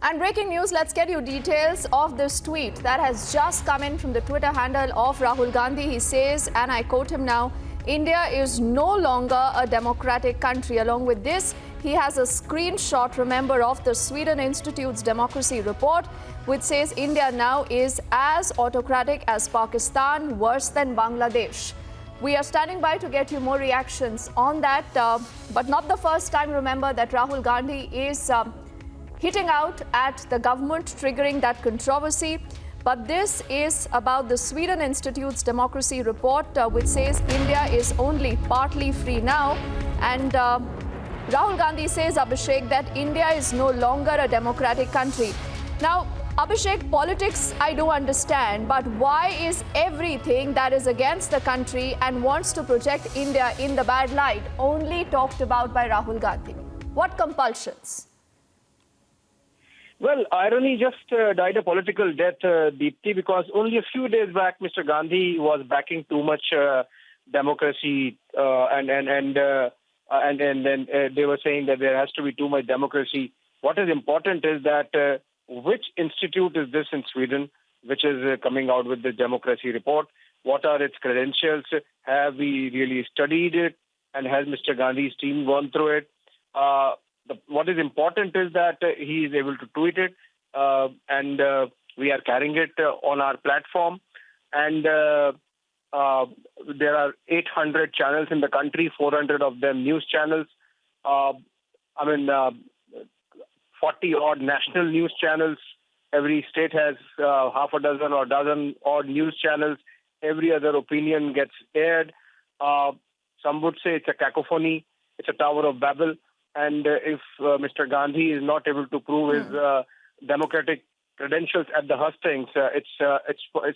And breaking news, let's get you details of this tweet that has just come in from the Twitter handle of Rahul Gandhi. He says, and I quote him now, India is no longer a democratic country. Along with this, he has a screenshot, remember, of the Sweden Institute's democracy report, which says India now is as autocratic as Pakistan, worse than Bangladesh. We are standing by to get you more reactions on that, but not the first time, remember, that Rahul Gandhi is hitting out at the government, triggering that controversy. But this is about the Sweden Institute's democracy report, which says India is only partly free now. And Rahul Gandhi says, Abhishek, that India is no longer a democratic country. Now, Abhishek, politics I do understand, but why is everything that is against the country and wants to project India in the bad light only talked about by Rahul Gandhi? What compulsions? Well, irony just died a political death, Deepthi, because only a few days back, Mr. Gandhi was backing too much democracy, and then they were saying that there has to be too much democracy. What is important is that which institute is this in Sweden, which is coming out with the democracy report? What are its credentials? Have we really studied it? And has Mr. Gandhi's team gone through it? What is important is that he is able to tweet it, and we are carrying it on our platform. And there are 800 channels in the country, 400 of them news channels. 40-odd national news channels. Every state has half a dozen or dozen odd news channels. Every other opinion gets aired. Some would say it's a cacophony. It's a Tower of Babel. And if Mr. Gandhi is not able to prove his democratic credentials at the hustings, it's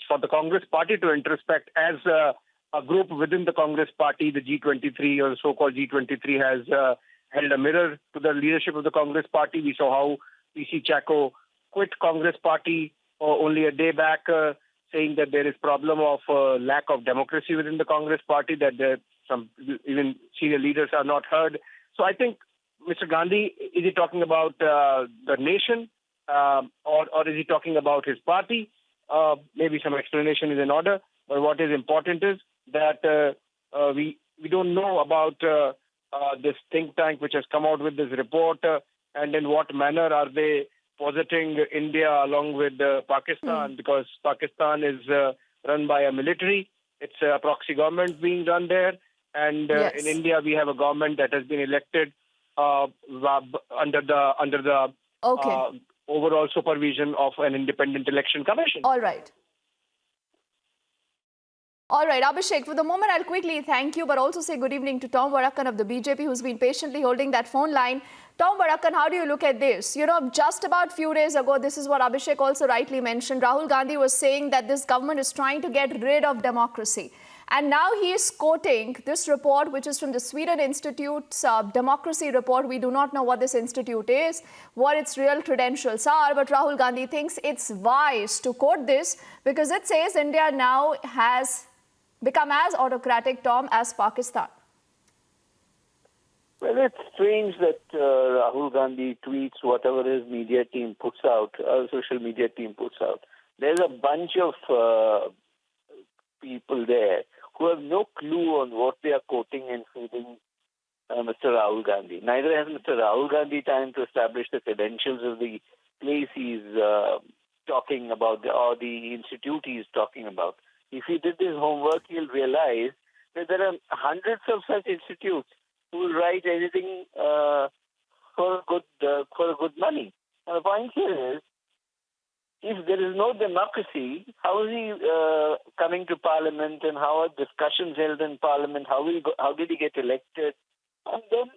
for the Congress party to introspect. As a group within the Congress party, the G23 or the so-called G23 has held a mirror to the leadership of the Congress party. We saw how P.C. Chacko quit Congress party only a day back, saying that there is problem of lack of democracy within the Congress party, that some even senior leaders are not heard. So I think Mr. Gandhi, is he talking about the nation or is he talking about his party? Maybe some explanation is in order. But what is important is that we don't know about this think tank which has come out with this report, and in what manner are they positing India along with Pakistan, because Pakistan is run by a military. It's a proxy government being run there. And in India, we have a government that has been elected under the overall supervision of an independent election commission. All right. All right, Abhishek, for the moment, I'll quickly thank you, but also say good evening to Tom Varadkar of the BJP, who's been patiently holding that phone line. Tom Varadkar, how do you look at this? You know, just about a few days ago, this is what Abhishek also rightly mentioned, Rahul Gandhi was saying that this government is trying to get rid of democracy. And now he is quoting this report, which is from the Sweden Institute's democracy report. We do not know what this institute is, what its real credentials are, but Rahul Gandhi thinks it's wise to quote this because it says India now has become as autocratic, Tom, as Pakistan. Well, it's strange that Rahul Gandhi tweets whatever his media team puts out, social media team puts out. There's a bunch of people there who have no clue on what they are quoting and feeding Mr. Rahul Gandhi. Neither has Mr. Rahul Gandhi time to establish the credentials of the place he's talking about, or the institute he's talking about. If he did his homework, he'll realize that there are hundreds of such institutes who will write anything for good money. And the point here is, if there is no democracy, how is he coming to Parliament, and how are discussions held in Parliament? How did he get elected? And then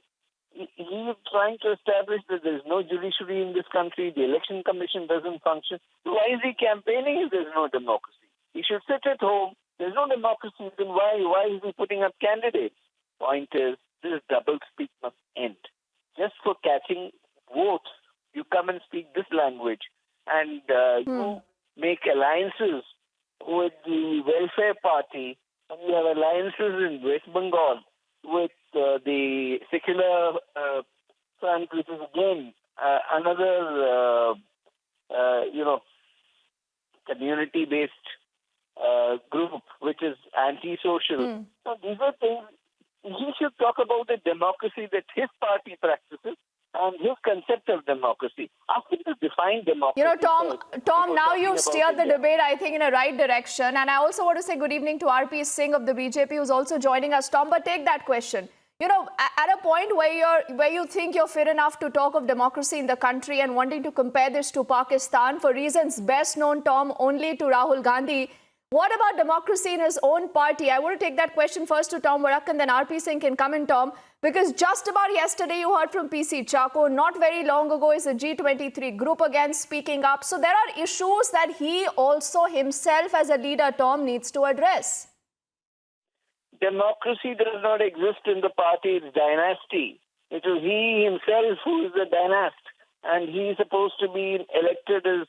he is trying to establish that there is no judiciary in this country. The election commission doesn't function. So why is he campaigning if there is no democracy? He should sit at home. There's no democracy. Then why is he putting up candidates? Point is, this double-speak must end. Just for catching votes, you come and speak this language, and you make alliances with the Welfare Party, and you have alliances in West Bengal with the Secular Front, which is again another community-based group which is anti-social. So these are things. He should talk about the democracy that his party practices and his concept of democracy. Ask him to define democracy. You know, Tom, now you've steered the debate, I think, in a right direction. And I also want to say good evening to RP Singh of the BJP, who's also joining us. Tom, but take that question. You know, at a point where you think you're fit enough to talk of democracy in the country and wanting to compare this to Pakistan for reasons best known, Tom, only to Rahul Gandhi, what about democracy in his own party? I want to take that question first to Tom Varak and then RP Singh can come in, Tom, because just about yesterday you heard from PC Chacko. Not very long ago is a G23 group again speaking up. So there are issues that he also himself as a leader, Tom, needs to address. Democracy does not exist in the party's dynasty. It is he himself who is the dynast, and he is supposed to be elected as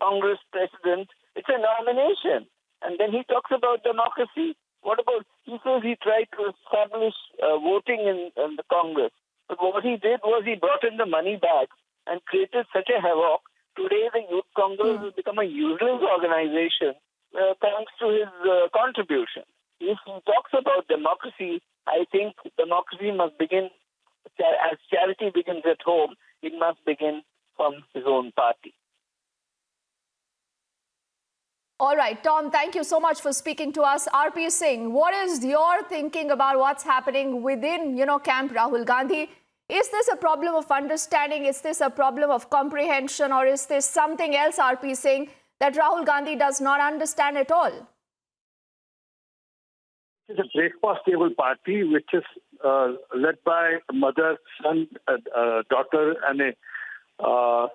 Congress president. It's a nomination. And then he talks about democracy. What about, he says he tried to establish voting in the Congress. But what he did was he brought in the money back and created such a havoc. Today the Youth Congress has become a useless organization thanks to his contribution. If he talks about democracy, I think democracy must begin, as charity begins at home, it must begin from his own party. All right, Tom, thank you so much for speaking to us. RP Singh, what is your thinking about what's happening within, Camp Rahul Gandhi? Is this a problem of understanding? Is this a problem of comprehension? Or is this something else, RP Singh, that Rahul Gandhi does not understand at all? It's a breakfast table party which is led by a mother, son, daughter, and a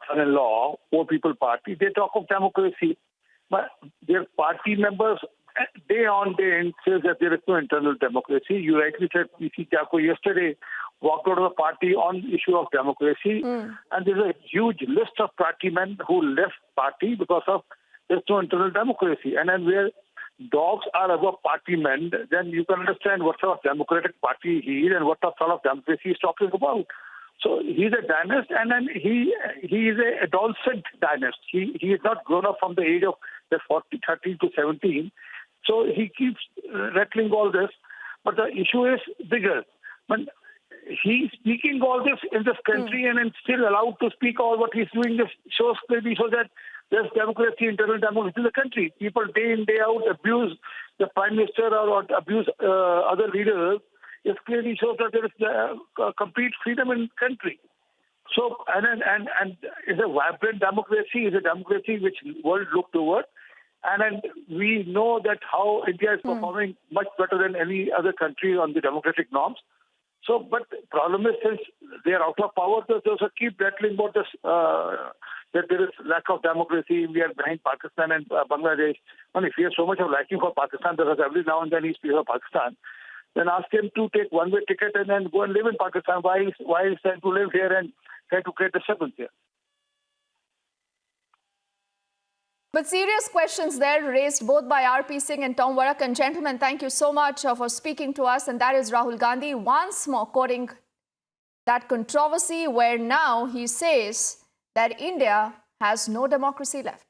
son-in-law, four-people party. They talk of democracy. But their party members, day on day, says that there is no internal democracy. You rightly said PC Chacko yesterday walked out of the party on the issue of democracy. And there's a huge list of party men who left party because of there's no internal democracy. And then where dogs are above party men, then you can understand what sort of democratic party he is and what sort of democracy he's talking about. So he's a dynast, and then he is an adolescent dynast. He is not grown up from the age of 13 to 17. So he keeps rattling all this. But the issue is bigger. But he's speaking all this in this country and then still allowed to speak all what he's doing. This shows clearly so that there's democracy, internal democracy in the country. People day in, day out abuse the Prime Minister or abuse other leaders. It clearly shows that there is complete freedom in the country. So, and it's a vibrant democracy. It's a democracy which the world look toward. And then we know that how India is performing much better than any other country on the democratic norms. So, but the problem is since they are out of power, they also keep rattling about this, that there is lack of democracy. We are behind Pakistan and Bangladesh. And if he has so much of liking for Pakistan, because every now and then he speaks of Pakistan, then ask him to take one-way ticket and then go and live in Pakistan. Why is trying to live here and try to create disturbance here? But serious questions there raised both by RP Singh and Tom Varak. And gentlemen, thank you so much for speaking to us. And that is Rahul Gandhi once more quoting that controversy where now he says that India has no democracy left.